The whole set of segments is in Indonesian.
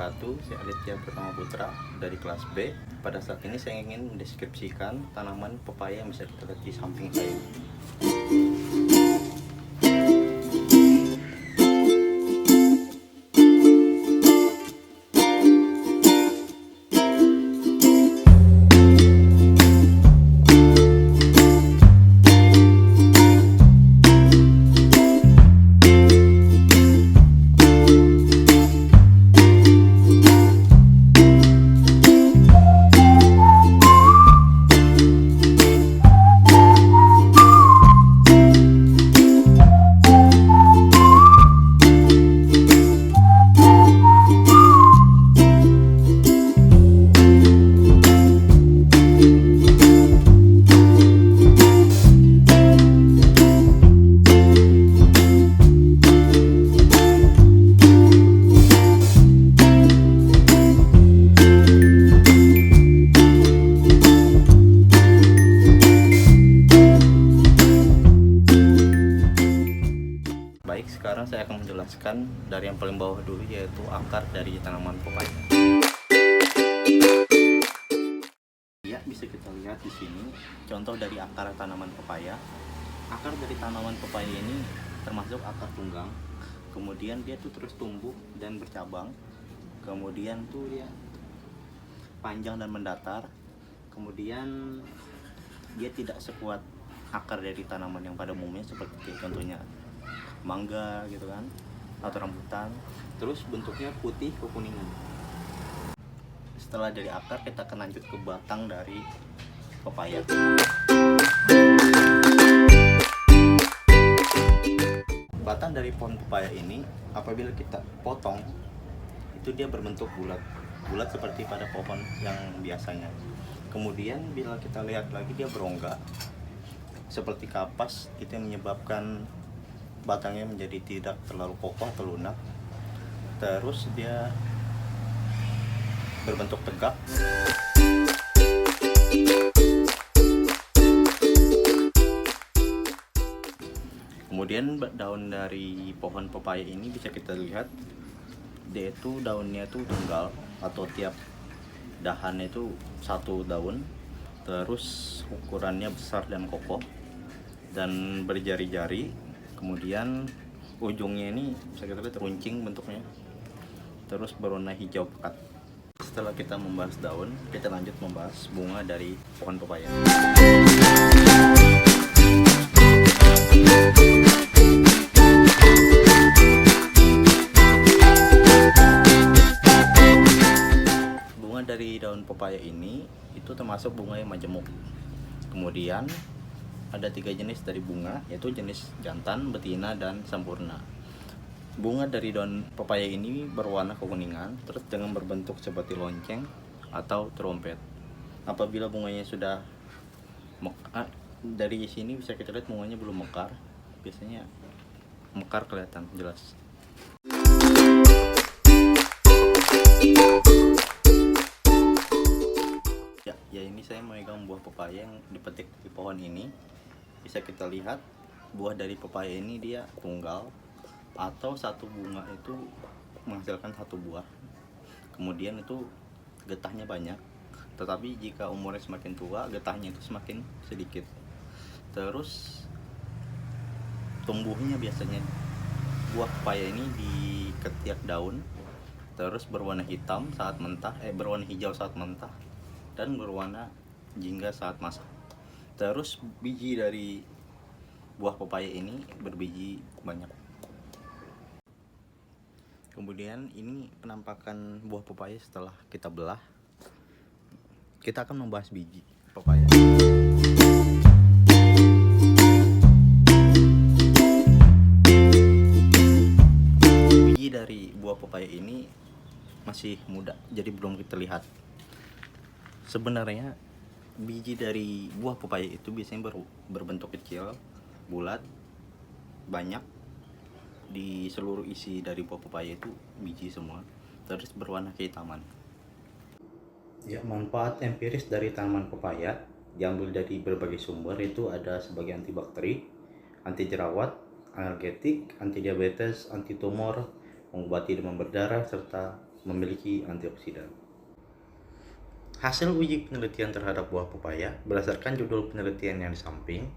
wabarakatuh. Saya Aditya Pratama Putra dari kelas B. Pada saat ini saya ingin mendeskripsikan tanaman pepaya yang bisa kita lihat di samping saya. Baik, sekarang saya akan menjelaskan dari yang paling bawah dulu, yaitu akar dari tanaman pepaya. Ya, bisa kita lihat di sini contoh dari akar tanaman pepaya. Akar dari tanaman pepaya ini termasuk akar tunggang. Kemudian dia tuh terus tumbuh dan bercabang. Kemudian tuh dia panjang dan mendatar. Kemudian dia tidak sekuat akar dari tanaman yang pada umumnya seperti contohnya mangga gitu kan, atau rambutan. Terus bentuknya putih kekuningan. Setelah dari akar, kita akan lanjut ke batang dari pepaya. Batang dari pohon pepaya ini apabila kita potong, itu dia berbentuk bulat seperti pada pohon yang biasanya. Kemudian bila kita lihat lagi, dia berongga seperti kapas. Itu yang menyebabkan batangnya menjadi tidak terlalu kokoh atau lunak. Terus dia berbentuk tegak. Kemudian daun dari pohon pepaya ini bisa kita lihat, dia itu daunnya itu tunggal, atau tiap dahan itu satu daun. Terus ukurannya besar dan kokoh dan berjari-jari. Kemudian ujungnya ini bisa kita lihat runcing bentuknya, terus berwarna hijau pekat. Setelah kita membahas daun, kita lanjut membahas bunga dari pohon pepaya. Bunga dari daun pepaya ini itu termasuk bunga yang majemuk. Kemudian ada 3 jenis dari bunga, yaitu jenis jantan, betina, dan sempurna. Bunga dari daun pepaya ini berwarna kekuningan, terus dengan berbentuk seperti lonceng atau trompet. Apabila bunganya sudah mekar, dari sini bisa kita lihat bunganya belum mekar. Biasanya mekar kelihatan jelas. Ya ini saya memegang buah pepaya yang dipetik di pohon ini. Bisa kita lihat buah dari pepaya ini dia tunggal, atau satu bunga itu menghasilkan satu buah. Kemudian itu getahnya banyak, tetapi jika umurnya semakin tua, getahnya itu semakin sedikit. Terus tumbuhnya biasanya buah pepaya ini di ketiak daun, terus berwarna hitam saat mentah, berwarna hijau saat mentah, dan berwarna jingga saat masak. Terus biji dari buah pepaya ini berbiji banyak. Kemudian ini penampakan buah pepaya setelah kita belah. Kita akan membahas biji pepaya. Biji dari buah pepaya ini masih muda, jadi belum kita lihat. Sebenarnya biji dari buah pepaya itu biasanya berbentuk kecil, bulat, banyak. Di seluruh isi dari buah pepaya itu biji semua, terus berwarna kehitaman. Ya, manfaat empiris dari tanaman pepaya diambil dari berbagai sumber, itu ada sebagai antibakteri, anti jerawat, analgetik, anti diabetes, anti tumor, mengobati demam berdarah, serta memiliki antioksidan. Hasil uji penelitian terhadap buah pepaya berdasarkan judul penelitian yang di samping.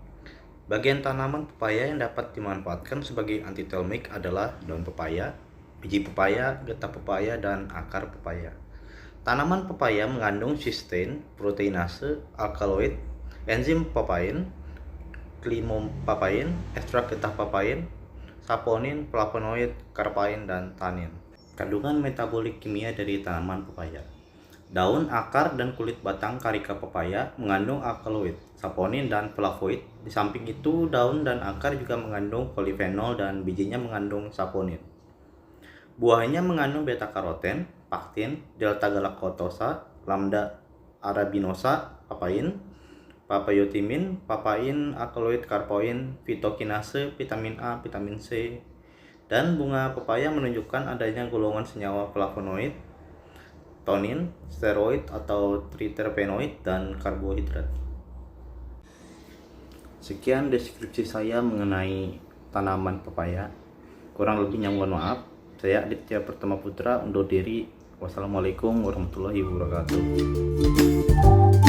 Bagian tanaman pepaya yang dapat dimanfaatkan sebagai antitelmik adalah daun pepaya, biji pepaya, getah pepaya, dan akar pepaya. Tanaman pepaya mengandung sistein, proteinase, alkaloid, enzim papain, klimopapain, ekstrak getah papain, saponin, flavonoid, karpain, dan tanin. Kandungan metabolik kimia dari tanaman pepaya. Daun, akar, dan kulit batang karika pepaya mengandung alkaloid, saponin, dan flavonoid. Di samping itu, daun dan akar juga mengandung polifenol dan bijinya mengandung saponin. Buahnya mengandung beta-karoten, paktin, delta-galactosa, lambda arabinosa, papain, papayotimin, papain, alkaloid, karpoin, fitokinase, vitamin A, vitamin C, dan bunga pepaya menunjukkan adanya golongan senyawa flavonoid, tonin, steroid atau triterpenoid, dan karbohidrat. Sekian deskripsi saya mengenai tanaman pepaya. Kurang lebihnya mohon maaf. Saya Aditya Pertama Putra undur diri. Wassalamualaikum warahmatullahi wabarakatuh.